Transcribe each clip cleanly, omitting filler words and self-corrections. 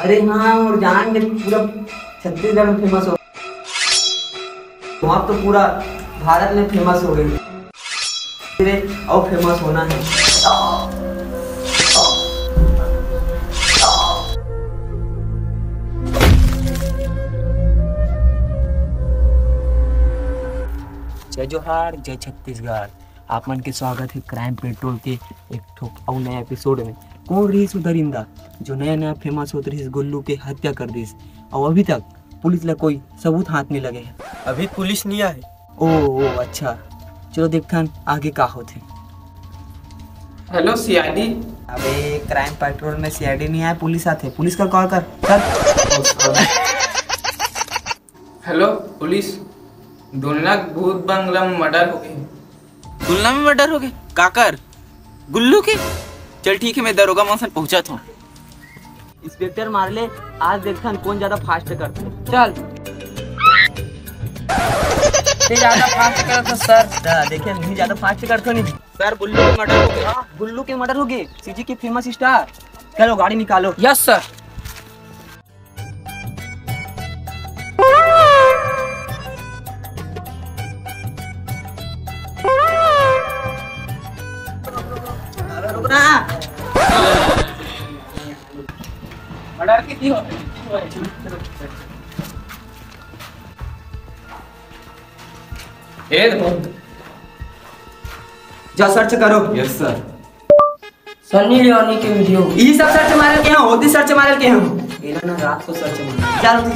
अरे हाँ, और जान पूरा छत्तीसगढ़ में फेमस हो, वहाँ तो पूरा भारत में फेमस हो गई, और फेमस होना है। जय जोहार, जय छत्तीसगढ़। आप मन के स्वागत है क्राइम पेट्रोल के एक और नया एपिसोड में। कौन रही सुधरिंदा जो नया नया फेमस होते रही गुल्लू के हत्या कर दी, और अभी तक पुलिस ला कोई सबूत हाथ नहीं लगे है। अभी पुलिस नहीं आए। ओ अच्छा, चलो देखथन आगे का होते। Hello CID. अबे क्राइम पेट्रोल में सीआईडी नहीं आया, पुलिस आते। पुलिस का कॉल कर। हेलो पुलिस, दुलना भूत बंगला में मर्डर हो गई। दुलना में मर्डर हो गए? काकर गुल्लू के? चल ठीक है, मैं दरोगा मौसन पहुंचा था। इंस्पेक्टर मार ले, आज देखथन कौन ज्यादा फास्ट करते। चल ज्यादा फास्ट कर तो सर। देखिए नहीं ज्यादा फास्ट करते नहीं सर। गुल्लू के मर्डर हो गए। गुल्लू के मर्डर हो गए, सीजी के फेमस स्टार। चलो गाड़ी निकालो। Yes sir. मर्डर कितनी हो? जा सर्च करो। Yes sir. सन्नी लियोनी के वीडियो ई सब सर्च मारल के हम, होती सर्च मारल के हम। एला ना रात को सर्च मार। चल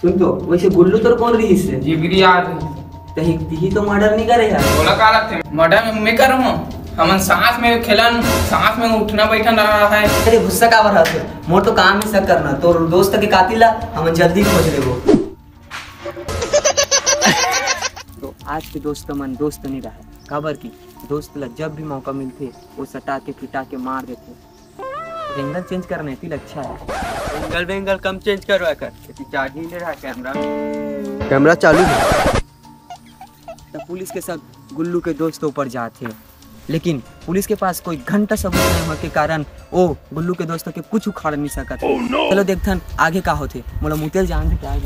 सुन तो, वैसे गुल्लू तो कौन रही इससे? जिगरी आदमी तही तो मर्डर नहीं करे यार। बोला का लगते मर्डर में मैं कर रहा हूं। हमन सांस में खेलन, सांस में उठना बैठना रहा है। अरे गुस्सा का भरा है मोर, तो काम ही सब करना। तो दोस्त के कातिल ला हम जल्दी खोज लेबो। तो आज के दोस्त मन दोस्त नहीं रहा, खबर की दोस्त ला जब भी मौका मिलते वो सटा के पिटा के मार देते। एंगल चेंज करना है, अच्छा है। एंगल कम चेंज करवा कर, चार्ज नहीं ले रहा कैमरा चालू है। तो पुलिस के सब गुल्लू के दोस्तों पर जाते, लेकिन पुलिस के पास कोई घंटा सबूत नहीं होने के कारण ओ गुल्लू के दोस्तों के कुछ उखाड़ नहीं सकता। चलो देखथन आगे का होते। मोला मुतेल जान दे क्या है।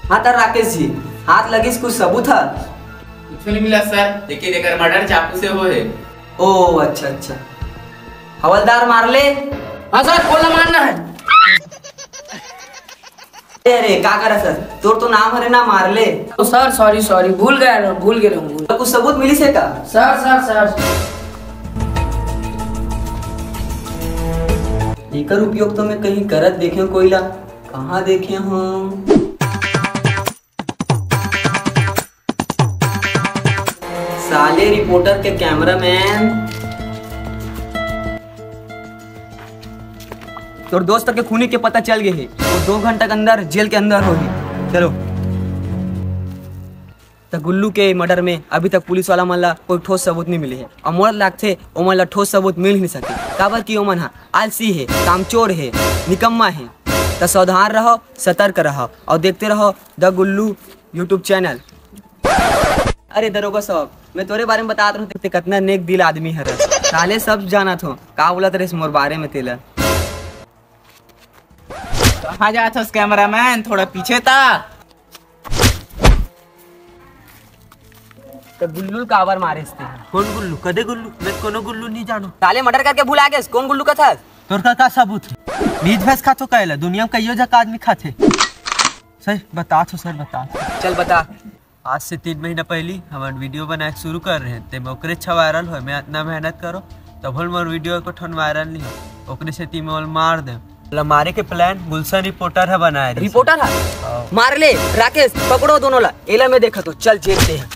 हाँ तर राकेश जी, हाथ लगी कुछ सबूत है? कुछ नहीं मिला सर, लेकिन एक मर्डर चाकू से हो है। ओ अच्छा, हवलदार मार ले। हाँ सर, बोला मारना है। अरे का कर सर, तोर तो नाम हरे ना मार ले। तो सर सॉरी भूल गया तो कुछ सबूत मिली से का? सर एकर उपयोग तो मैं कहीं करत देखे कोईला, कहाँ देखे हूँ? साले रिपोर्टर के कैमरामैन, तोर दोस्त के खूनी के पता चल गए है, वो 2 घंटा के अंदर जेल के अंदर होगी। चलो तो गुल्लू के मर्डर में अभी तक पुलिस वाला मन ला कोई ठोस सबूत नहीं मिले है, और मोर लगते ओ मन ला ठोस सबूत मिल ही नहीं सके। काबर की ओमन आलसी है, कामचोर है, निकम्मा है। तो सावधान रहो, सतर्क रहो और देखते रहो द गुल्लू यूट्यूब चैनल। अरे दरोगा साहब, मैं तोरे बारे में बता रहा हूँ कितना नेक दिल आदमी है। साले सब जाना था का बोला तेरे मोर बारे में तेला। कहाँ जाता है कैमरामैन? थोड़ा पीछे था। तो गुल्लू काबर मारे इसते? कौन गुल्लू? कदे गुल्लू? मैं कोनो गुल्लू नहीं जानू। साले मर्डर करके भूल आ गए कौन गुल्लू का था? तोर का सबूत है? नीच भैंस खा तो कहला, दुनिया में कईयो जगह आदमी खाते। सही बता तो सर, बता। चल बता। आज से 3 महीना पहले हमारे वीडियो बनाए शुरू कर रहे हैं, ते ओकरे अच्छा वायरल हो। मैं इतना मेहनत करो तब मोर वीडियो को ठन वायरल नहीं हो, ओकरे से तीन मोल मार दे। मारे के प्लान गुलशन रिपोर्टर है बनाए। रिपोर्टर है? मार ले राकेश, पकड़ो दोनों ला। एला में देखा तो चल जेल से है।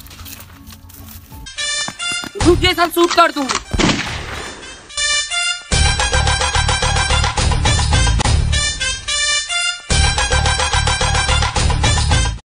रुक जैसा शूट कर दूं।